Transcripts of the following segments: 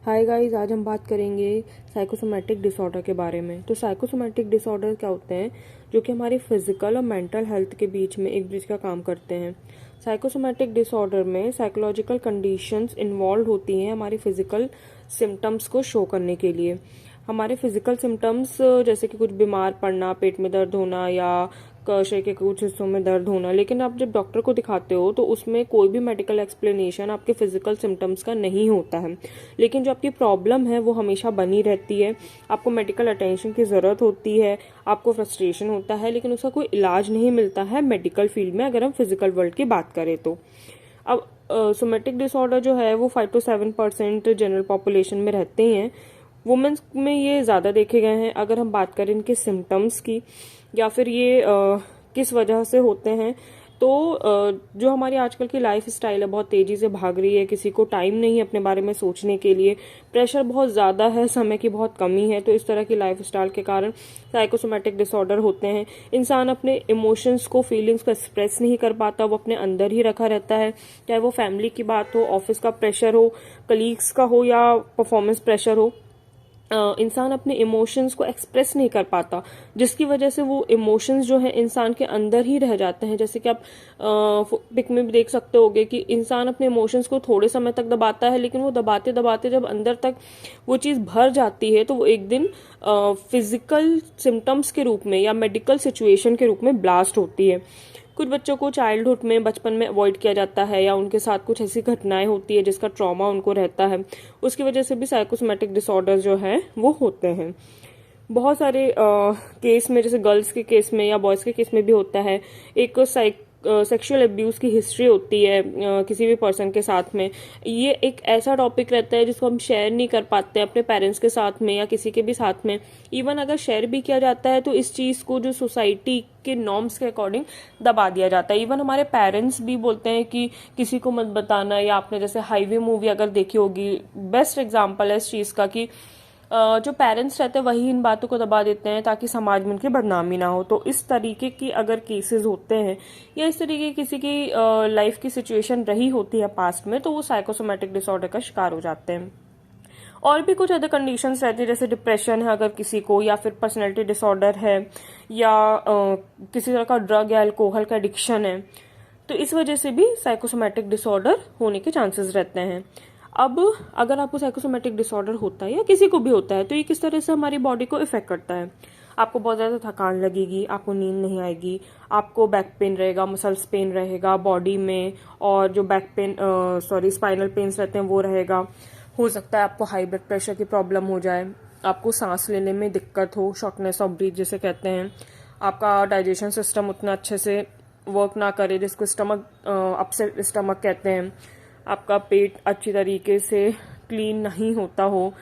Hi guys, आज हम बात करेंगे साइकोसोमैटिक डिसऑर्डर के बारे में। तो साइकोसोमैटिक डिसऑर्डर क्या होते हैं, जो कि हमारी फिजिकल और मेंटल हेल्थ के बीच में एक ब्रिज का काम करते हैं। साइकोसोमैटिक डिसऑर्डर में साइकोलॉजिकल कंडीशंस इन्वॉल्व होती हैं हमारी फिजिकल सिम्टम्स को शो करने के लिए। हमारे फिजिकल सिम्टम्स जैसे कि कुछ बीमार पड़ना, पेट में दर्द होना या शरीर के कुछ हिस्सों में दर्द होना। लेकिन आप जब डॉक्टर को दिखाते हो तो उसमें कोई भी मेडिकल एक्सप्लेनेशन आपके फिजिकल सिम्टम्स का नहीं होता है, लेकिन जो आपकी प्रॉब्लम है वो हमेशा बनी रहती है। आपको मेडिकल अटेंशन की ज़रूरत होती है, आपको फ्रस्ट्रेशन होता है, लेकिन उसका कोई इलाज नहीं मिलता है मेडिकल फील्ड में, अगर हम फिजिकल वर्ल्ड की बात करें तो। अब सोमेटिक डिसऑर्डर जो है वो 5 to 7% जनरल पॉपुलेशन में रहते ही हैं। वुमेन्स में ये ज़्यादा देखे गए हैं। अगर हम बात करें इनके सिम्टम्स की या फिर ये किस वजह से होते हैं, तो जो हमारी आजकल की लाइफ स्टाइल है, बहुत तेजी से भाग रही है, किसी को टाइम नहीं है अपने बारे में सोचने के लिए, प्रेशर बहुत ज़्यादा है, समय की बहुत कमी है, तो इस तरह की लाइफ स्टाइल के कारण साइकोसोमैटिक डिसऑर्डर होते हैं। इंसान अपने इमोशंस को, फीलिंग्स को एक्सप्रेस नहीं कर पाता, वो अपने अंदर ही रखा रहता है। चाहे वो फैमिली की बात हो, ऑफिस का प्रेशर हो, कलीग्स का हो या परफॉर्मेंस प्रेशर हो, इंसान अपने इमोशंस को एक्सप्रेस नहीं कर पाता, जिसकी वजह से वो इमोशंस जो है इंसान के अंदर ही रह जाते हैं। जैसे कि आप पिक में भी देख सकते होगे कि इंसान अपने इमोशंस को थोड़े समय तक दबाता है, लेकिन वो दबाते दबाते जब अंदर तक वो चीज़ भर जाती है तो वो एक दिन फिजिकल सिम्टम्स के रूप में या मेडिकल सिचुएशन के रूप में ब्लास्ट होती है। कुछ बच्चों को चाइल्डहुड में, बचपन में अवॉइड किया जाता है या उनके साथ कुछ ऐसी घटनाएं होती है जिसका ट्रॉमा उनको रहता है, उसकी वजह से भी साइकोसोमैटिक डिसऑर्डर जो है वो होते हैं। बहुत सारे केस में, जैसे गर्ल्स के केस में या बॉयज़ के केस में भी होता है, एक सेक्सुअल अब्यूज़ की हिस्ट्री होती है किसी भी पर्सन के साथ में। ये एक ऐसा टॉपिक रहता है जिसको हम शेयर नहीं कर पाते अपने पेरेंट्स के साथ में या किसी के भी साथ में। इवन अगर शेयर भी किया जाता है तो इस चीज़ को जो सोसाइटी के नॉर्म्स के अकॉर्डिंग दबा दिया जाता है। इवन हमारे पेरेंट्स भी बोलते हैं कि किसी को मत बताना, या आपने जैसे हाईवे मूवी अगर देखी होगी, बेस्ट एग्जाम्पल है इस चीज़ का कि जो पेरेंट्स रहते हैं वही इन बातों को दबा देते हैं ताकि समाज में उनकी बदनामी ना हो। तो इस तरीके की अगर केसेस होते हैं या इस तरीके की किसी की लाइफ की सिचुएशन रही होती है पास्ट में, तो वो साइकोसोमैटिक डिसऑर्डर का शिकार हो जाते हैं। और भी कुछ अदर कंडीशंस रहती है, जैसे डिप्रेशन है अगर किसी को, या फिर पर्सनैलिटी डिसऑर्डर है, या किसी तरह का ड्रग या अल्कोहल का एडिक्शन है, तो इस वजह से भी साइकोसोमैटिक डिसऑर्डर होने के चांसेस रहते हैं। अब अगर आपको साइकोसोमैटिक डिसऑर्डर होता है या किसी को भी होता है, तो ये किस तरह से हमारी बॉडी को इफेक्ट करता है। आपको बहुत ज़्यादा थकान लगेगी, आपको नींद नहीं आएगी, आपको बैक पेन रहेगा, मसल्स पेन रहेगा बॉडी में, और जो बैक पेन स्पाइनल पेन्स रहते हैं वो रहेगा। हो सकता है आपको हाई ब्लड प्रेशर की प्रॉब्लम हो जाए, आपको सांस लेने में दिक्कत हो, शॉर्टनेस ऑफ ब्रीथ जिसे कहते हैं, आपका डाइजेशन सिस्टम उतना अच्छे से वर्क ना करे, जिसको स्टमक अपसेट स्टमक कहते हैं, आपका पेट अच्छी तरीके से क्लीन नहीं होता हो।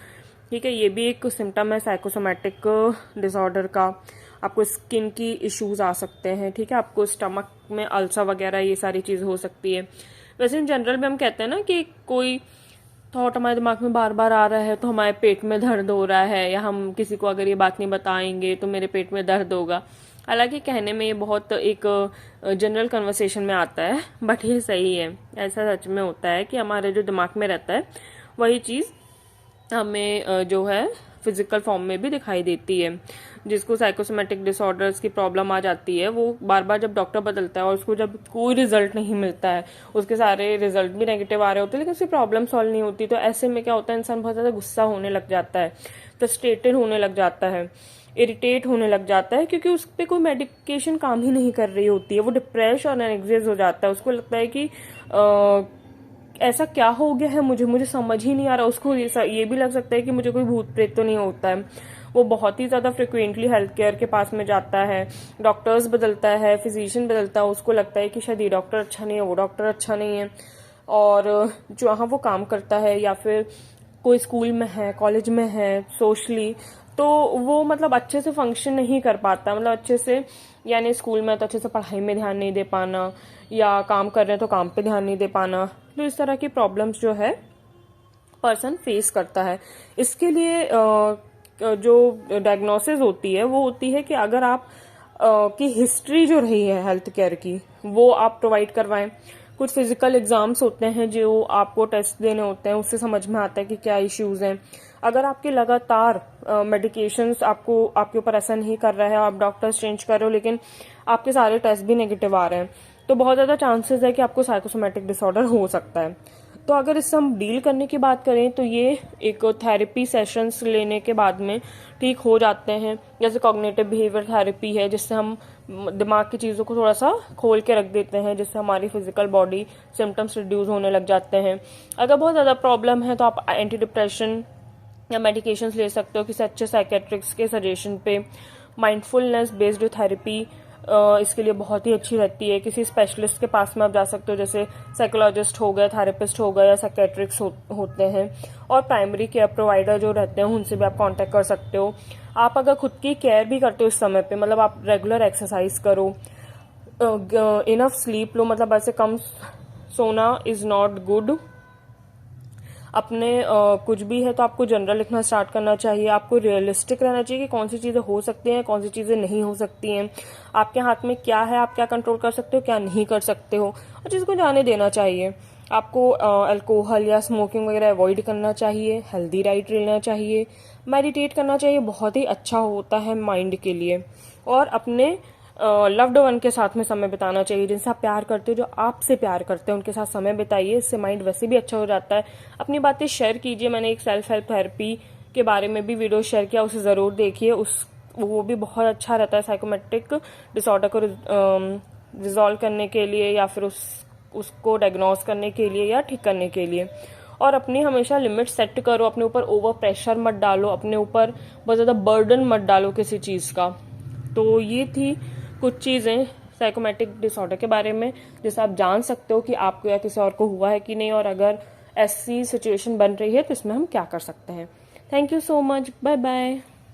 ठीक है, ये भी एक सिम्टम है साइकोसोमैटिक डिसऑर्डर का। आपको स्किन की इश्यूज आ सकते हैं, ठीक है, आपको स्टमक में अल्सर वगैरह ये सारी चीज़ हो सकती है। वैसे इन जनरल में हम कहते हैं ना कि कोई थॉट हमारे दिमाग में बार बार आ रहा है तो हमारे पेट में दर्द हो रहा है, या हम किसी को अगर ये बात नहीं बताएंगे तो मेरे पेट में दर्द होगा। हालांकि कहने में ये बहुत एक जनरल कन्वर्सेशन में आता है, बट ये सही है, ऐसा सच में होता है कि हमारे जो दिमाग में रहता है वही चीज़ हमें जो है फिजिकल फॉर्म में भी दिखाई देती है। जिसको साइकोसोमैटिक डिसऑर्डर्स की प्रॉब्लम आ जाती है, वो बार बार जब डॉक्टर बदलता है और उसको जब कोई रिजल्ट नहीं मिलता है, उसके सारे रिजल्ट भी नेगेटिव आ रहे होते हैं लेकिन उसकी प्रॉब्लम सॉल्व नहीं होती, तो ऐसे में क्या होता है, इंसान बहुत ज़्यादा गुस्सा होने लग जाता है, फ्रस्ट्रेटेड होने लग जाता है, इरिटेट होने लग जाता है, क्योंकि उस पर कोई मेडिकेशन काम ही नहीं कर रही होती है। वो डिप्रेस और एंग्जाइटी हो जाता है, उसको लगता है कि ऐसा क्या हो गया है, मुझे समझ ही नहीं आ रहा। उसको ये भी लग सकता है कि मुझे कोई भूत प्रेत तो नहीं होता है। वो बहुत ही ज़्यादा फ्रिक्वेंटली हेल्थ केयर के पास में जाता है, डॉक्टर्स बदलता है, फिजिशियन बदलता है, उसको लगता है कि शायद ये डॉक्टर अच्छा नहीं है, वो डॉक्टर अच्छा नहीं है, और जहाँ वो काम करता है या फिर कोई स्कूल में है, कॉलेज में है, सोशली, तो वो मतलब अच्छे से फंक्शन नहीं कर पाता, मतलब अच्छे से, यानी स्कूल में तो अच्छे से पढ़ाई में ध्यान नहीं दे पाना, या काम कर रहे हैं तो काम पे ध्यान नहीं दे पाना। तो इस तरह की प्रॉब्लम्स जो है पर्सन फेस करता है। इसके लिए जो डायग्नोसिस होती है वो होती है कि अगर आप की हिस्ट्री जो रही है हेल्थ केयर की वो आप प्रोवाइड करवाएं। कुछ फिजिकल एग्जाम्स होते हैं जो आपको टेस्ट देने होते हैं, उससे समझ में आता है कि क्या इश्यूज हैं। अगर आपके लगातार मेडिकेशंस आपके ऊपर असर नहीं कर रहा है, आप डॉक्टर्स चेंज कर रहे हो लेकिन आपके सारे टेस्ट भी नेगेटिव आ रहे हैं, तो बहुत ज़्यादा चांसेस है कि आपको साइकोसोमेटिक डिसऑर्डर हो सकता है। तो अगर इससे हम डील करने की बात करें तो ये एक थेरेपी सेशंस लेने के बाद में ठीक हो जाते हैं। जैसे कॉग्निटिव बिहेवियर थेरेपी है, जिससे हम दिमाग की चीज़ों को थोड़ा सा खोल के रख देते हैं, जिससे हमारी फिजिकल बॉडी सिम्टम्स रिड्यूस होने लग जाते हैं। अगर बहुत ज़्यादा प्रॉब्लम है तो आप एंटी डिप्रेशन या मेडिकेशंस ले सकते हो किसी अच्छे साइकेट्रिक्स के सजेशन पे। माइंडफुलनेस बेस्ड थेरेपी इसके लिए बहुत ही अच्छी रहती है। किसी स्पेशलिस्ट के पास में आप जा सकते हो, जैसे साइकोलॉजिस्ट हो गए, थेरेपिस्ट हो गए या साइकेट्रिक्स होते हैं। और प्राइमरी केयर प्रोवाइडर जो रहते हैं उनसे भी आप कांटेक्ट कर सकते हो। आप अगर खुद की केयर भी करते हो इस समय पे, मतलब आप रेगुलर एक्सरसाइज करो, इनफ स्लीप लो, मतलब ऐसे कम सोना इज नॉट गुड। अपने कुछ भी है तो आपको जनरल लिखना स्टार्ट करना चाहिए। आपको रियलिस्टिक रहना चाहिए कि कौन सी चीज़ें हो सकती हैं, कौन सी चीज़ें नहीं हो सकती हैं। आपके हाथ में क्या है, आप क्या कंट्रोल कर सकते हो, क्या नहीं कर सकते हो, और चीज़ को जाने देना चाहिए। आपको अल्कोहल या स्मोकिंग वगैरह अवॉइड करना चाहिए, हेल्दी डाइट लेना चाहिए, मेडिटेट करना चाहिए, बहुत ही अच्छा होता है माइंड के लिए। और अपने लव्ड वन के साथ में समय बिताना चाहिए, जिनसे आप प्यार करते हो, जो आपसे प्यार करते हैं, उनके साथ समय बिताइए। इससे माइंड वैसे भी अच्छा हो जाता है। अपनी बातें शेयर कीजिए। मैंने एक सेल्फ हेल्प थेरेपी के बारे में भी वीडियो शेयर किया, उसे ज़रूर देखिए। वो भी बहुत अच्छा रहता है साइकोमेट्रिक डिसऑर्डर को रिजॉल्व करने के लिए, या फिर उसको डायग्नोज करने के लिए या ठीक करने के लिए। और अपनी हमेशा लिमिट सेट करो, अपने ऊपर ओवर प्रेशर मत डालो, अपने ऊपर बहुत ज़्यादा बर्डन मत डालो किसी चीज़ का। तो ये थी कुछ चीज़ें साइकोमेट्रिक डिसऑर्डर के बारे में, जिससे आप जान सकते हो कि आपको या किसी और को हुआ है कि नहीं, और अगर ऐसी सिचुएशन बन रही है तो इसमें हम क्या कर सकते हैं। Thank you so much, bye bye.